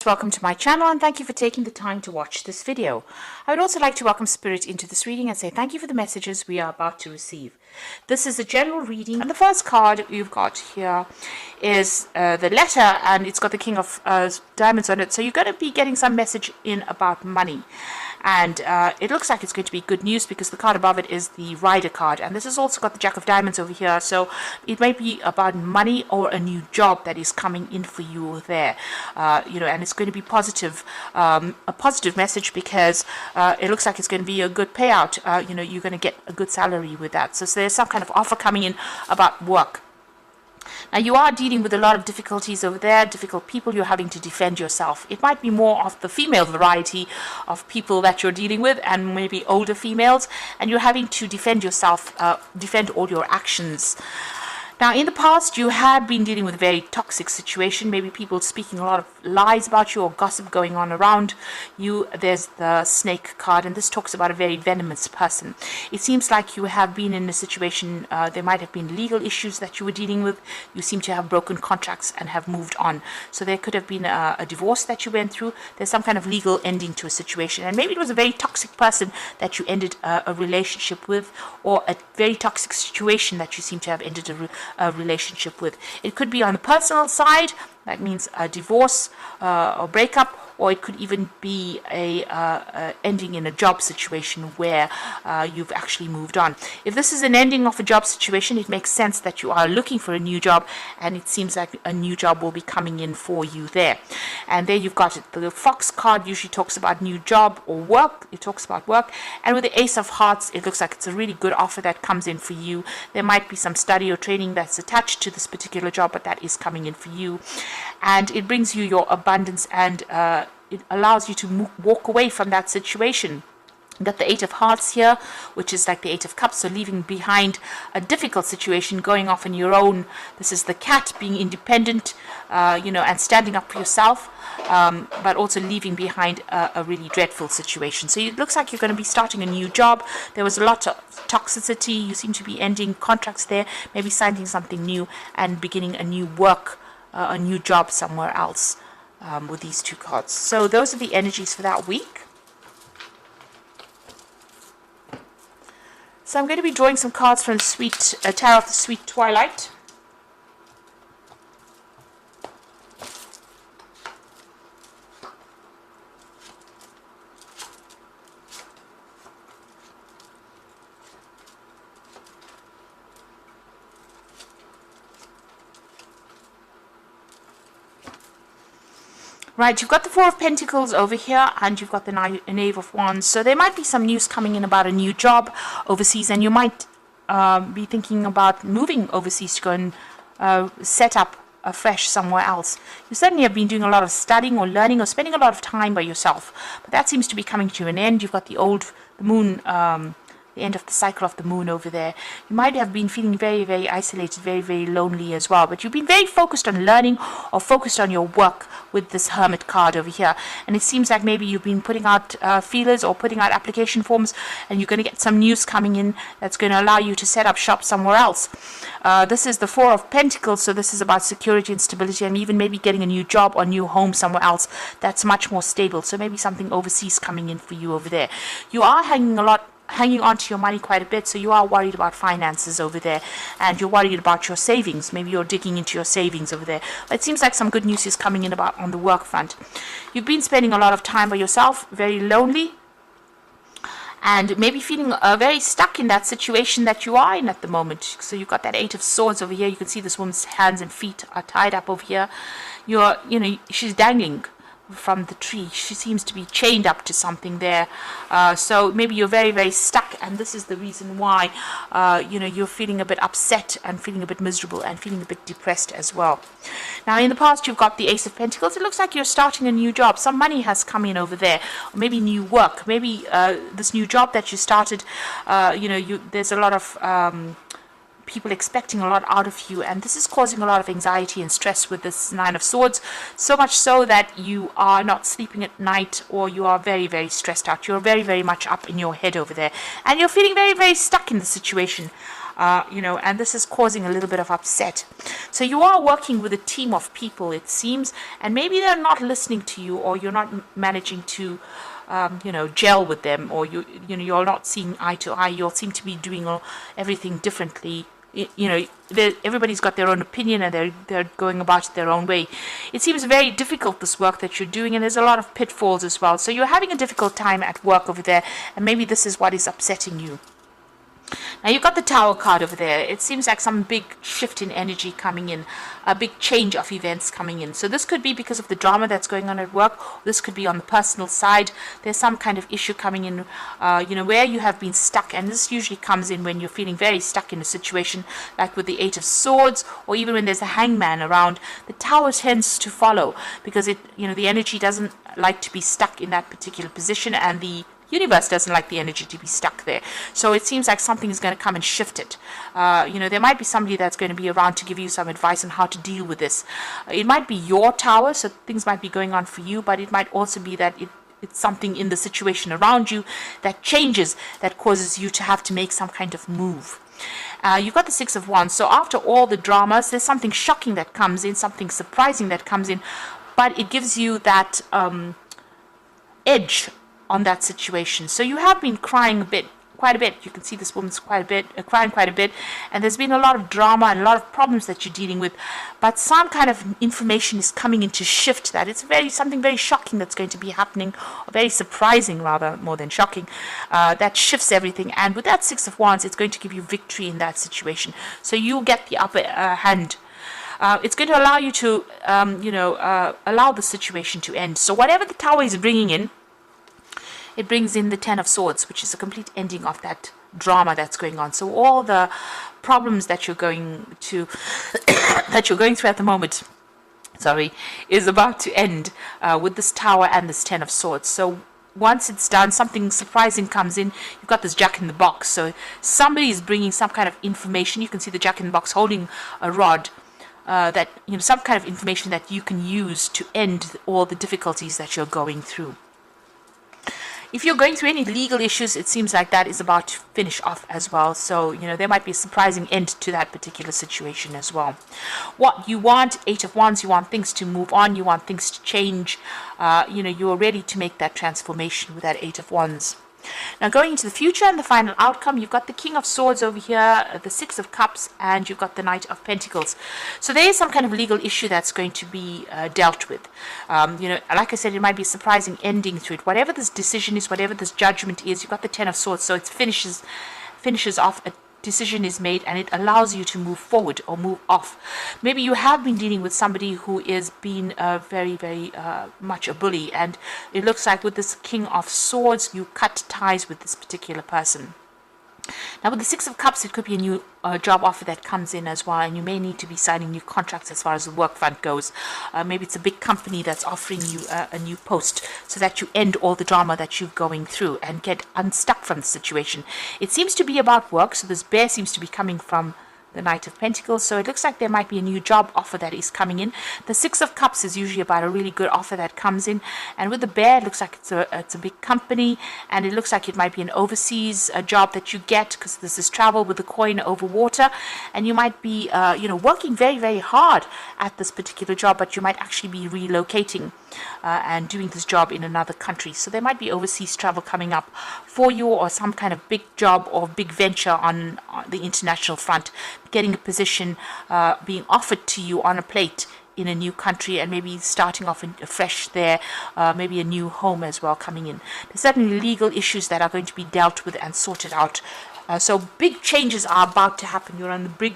Welcome to my channel and thank you for taking the time to watch this video. I would also like to welcome Spirit into this reading and say thank you for the messages we are about to receive. This is a general reading and the first card you've got here is the letter, and it's got the King of Diamonds on it. So you're going to be getting some message in about money. And it looks like it's going to be good news because the card above it is the Rider card. And this has also got the Jack of Diamonds over here. So it may be about money or a new job that is coming in for you there. And it's going to be positive, a positive message because it looks like it's going to be a good payout. You're going to get a good salary with that. So there's some kind of offer coming in about work. Now you are dealing with a lot of difficulties over there, difficult people. You're having to defend yourself. It might be more of the female variety of people that you're dealing with, and maybe older females, and you're having to defend yourself, defend all your actions. Now, in the past, you have been dealing with a very toxic situation, maybe people speaking a lot of lies about you or gossip going on around you. There's the Snake card, and this talks about a very venomous person. It seems like you have been in a situation, there might have been legal issues that you were dealing with. You seem to have broken contracts and have moved on. So there could have been a divorce that you went through. There's some kind of legal ending to a situation, and maybe it was a very toxic person that you ended a relationship with, or a very toxic situation that you seem to have ended a relationship with. It could be on the personal side, that means a divorce or breakup, or it could even be a ending in a job situation where you've actually moved on. If this is an ending of a job situation, it makes sense that you are looking for a new job, and it seems like a new job will be coming in for you there. And there you've got it. The Fox card usually talks about new job or work. It talks about work. And with the Ace of Hearts, it looks like it's a really good offer that comes in for you. There might be some study or training that's attached to this particular job, but that is coming in for you. And it brings you your abundance, and it allows you to walk away from that situation. You've got the Eight of Hearts here, which is like the Eight of Cups, so leaving behind a difficult situation, going off on your own. This is the cat being independent, and standing up for yourself, but also leaving behind a really dreadful situation. So it looks like you're going to be starting a new job. There was a lot of toxicity. You seem to be ending contracts there, maybe signing something new and beginning a new work, a new job somewhere else. With these two cards. So those are the energies for that week. So I'm going to be drawing some cards from the Tarot of the Sweet Twilight. Right, you've got the Four of Pentacles over here, and you've got the Knave of Wands. So there might be some news coming in about a new job overseas, and you might be thinking about moving overseas to go and set up afresh somewhere else. You certainly have been doing a lot of studying or learning or spending a lot of time by yourself, but that seems to be coming to an end. You've got the moon, the end of the cycle of the moon over there. You might have been feeling very, very isolated, very, very lonely as well. But you've been very focused on learning or focused on your work with this Hermit card over here. And it seems like maybe you've been putting out feelers or putting out application forms, and you're going to get some news coming in that's going to allow you to set up shop somewhere else. This is the Four of Pentacles, so this is about security and stability, and even maybe getting a new job or new home somewhere else that's much more stable. So maybe something overseas coming in for you over there. You are hanging on to your money quite a bit, so you are worried about finances over there, and you're worried about your savings. Maybe you're digging into your savings over there. But it seems like some good news is coming in about on the work front. You've been spending a lot of time by yourself, very lonely, and maybe feeling very stuck in that situation that you are in at the moment. So you've got that Eight of Swords over here. You can see this woman's hands and feet are tied up over here. She's dangling from the tree. She seems to be chained up to something there. So maybe you're very, very stuck, and this is the reason why you're feeling a bit upset and feeling a bit miserable and feeling a bit depressed as well. Now, in the past, you've got the Ace of Pentacles. It looks like you're starting a new job. Some money has come in over there, or maybe new work. Maybe this new job that you started, there's a lot of people expecting a lot out of you, and this is causing a lot of anxiety and stress with this Nine of Swords, so much so that you are not sleeping at night, or you are very, very stressed out. You're very, very much up in your head over there, and you're feeling very, very stuck in the situation. and this is causing a little bit of upset. So you are working with a team of people, it seems, and maybe they're not listening to you, or you're not managing to gel with them, or you're not seeing eye to eye. You all seem to be doing everything differently. Everybody's got their own opinion, and they're going about it their own way. It seems very difficult, this work that you're doing, and there's a lot of pitfalls as well. So you're having a difficult time at work over there, and maybe this is what is upsetting you. Now you've got the Tower card over there. It seems like some big shift in energy coming in, a big change of events coming in. So this could be because of the drama that's going on at work. This could be on the personal side. There's some kind of issue coming in, where you have been stuck. And this usually comes in when you're feeling very stuck in a situation, like with the Eight of Swords, or even when there's a hangman around. The Tower tends to follow because the energy doesn't like to be stuck in that particular position, and the universe doesn't like the energy to be stuck there. So it seems like something is going to come and shift it. There might be somebody that's going to be around to give you some advice on how to deal with this. It might be your tower, so things might be going on for you, but it might also be that it's something in the situation around you that changes, that causes you to have to make some kind of move. You've got the Six of Wands. So after all the dramas, there's something shocking that comes in, something surprising that comes in, but it gives you that edge on that situation. So you have been crying quite a bit. You can see this woman's crying quite a bit, and there's been a lot of drama and a lot of problems that you're dealing with, but some kind of information is coming in to shift that. It's something very shocking that's going to be happening, or very surprising rather, more than shocking, that shifts everything. And with that Six of Wands, it's going to give you victory in that situation. So you'll get the upper hand. It's going to allow you to allow the situation to end. So whatever the Tower is bringing in, it brings in the Ten of Swords, which is a complete ending of that drama that's going on. So all the problems that you're going through at the moment, is about to end with this Tower and this Ten of Swords. So once it's done, something surprising comes in. You've got this Jack in the Box. So somebody is bringing some kind of information. You can see the Jack in the Box holding a rod. Some kind of information that you can use to end all the difficulties that you're going through. If you're going through any legal issues, it seems like that is about to finish off as well. So, there might be a surprising end to that particular situation as well. What you want, Eight of Wands, you want things to move on. You want things to change. You're ready to make that transformation with that Eight of Wands. Now going into the future and the final outcome, you've got the King of Swords over here, the Six of Cups, and you've got the Knight of Pentacles. So there is some kind of legal issue that's going to be dealt with. Like I said, it might be a surprising ending to it. Whatever this decision is, whatever this judgment is, you've got the Ten of Swords, so it finishes off a decision is made, and it allows you to move forward or move off. Maybe you have been dealing with somebody who is being very, very much a bully, and it looks like with this King of Swords, you cut ties with this particular person. Now with the Six of Cups, it could be a new job offer that comes in as well, and you may need to be signing new contracts as far as the work front goes. Maybe it's a big company that's offering you a new post so that you end all the drama that you're going through and get unstuck from the situation. It seems to be about work, so this bear seems to be coming from the Knight of Pentacles, so it looks like there might be a new job offer that is coming in. The Six of Cups is usually about a really good offer that comes in, and with the bear, it looks like it's a big company, and it looks like it might be an overseas job that you get, because this is travel with the coin over water, and you might be working very, very hard at this particular job, but you might actually be relocating and doing this job in another country. So there might be overseas travel coming up for you, or some kind of big job or big venture on the international front, getting a position being offered to you on a plate in a new country, and maybe starting off fresh there, maybe a new home as well coming in. There's certainly legal issues that are going to be dealt with and sorted out. So big changes are about to happen. You're on the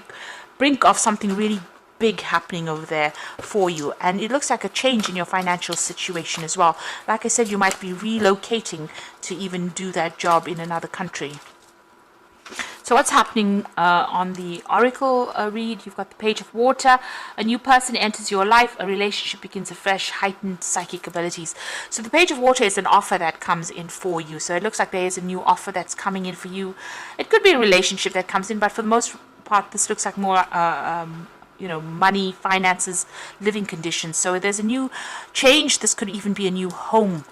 brink of something really big happening over there for you, and it looks like a change in your financial situation as well. Like I said, you might be relocating to even do that job in another country. So what's happening on the Oracle read? You've got the Page of Water. A new person enters your life. A relationship begins afresh. Heightened psychic abilities. So the Page of Water is an offer that comes in for you. So it looks like there is a new offer that's coming in for you. It could be a relationship that comes in, but for the most part, this looks like more money, finances, living conditions. So there's a new change. This could even be a new home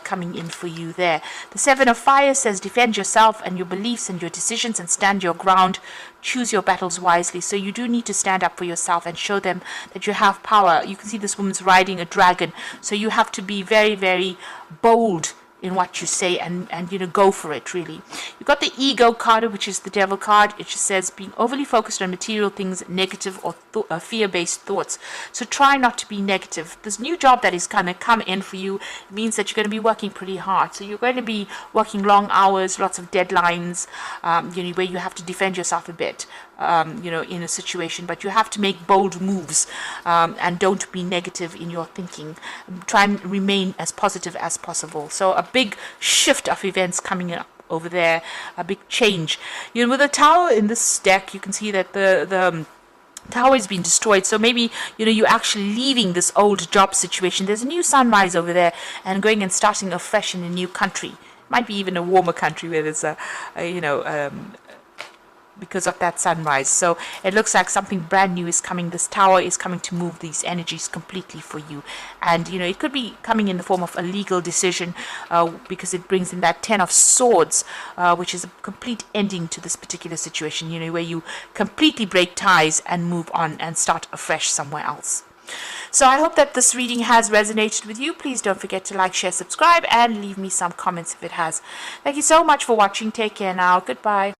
coming in for you there. The Seven of Fire says defend yourself and your beliefs and your decisions and stand your ground. Choose your battles wisely. So you do need to stand up for yourself and show them that you have power. You can see this woman's riding a dragon. So you have to be very, very bold in what you say and go for it, really. You've got the Ego card, which is the Devil card. It just says being overly focused on material things, negative or fear-based thoughts. So try not to be negative. This new job that is going to come in for you means that you're going to be working pretty hard. So you're going to be working long hours, lots of deadlines, where you have to defend yourself a bit. In a situation, but you have to make bold moves and don't be negative in your thinking. Try and remain as positive as possible. So a big shift of events coming up over there, a big change. With the Tower in this deck, you can see that the Tower has been destroyed, so maybe you're actually leaving this old job situation. There's a new sunrise over there and going and starting afresh in a new country. Might be even a warmer country where there's because of that sunrise. So it looks like something brand new is coming. This Tower is coming to move these energies completely for you, and it could be coming in the form of a legal decision, because it brings in that Ten of Swords, which is a complete ending to this particular situation, where you completely break ties and move on and start afresh somewhere else. So I hope that this reading has resonated with you. Please don't forget to like, share, subscribe, and leave me some comments if it has. Thank you so much for watching. Take care now. Goodbye.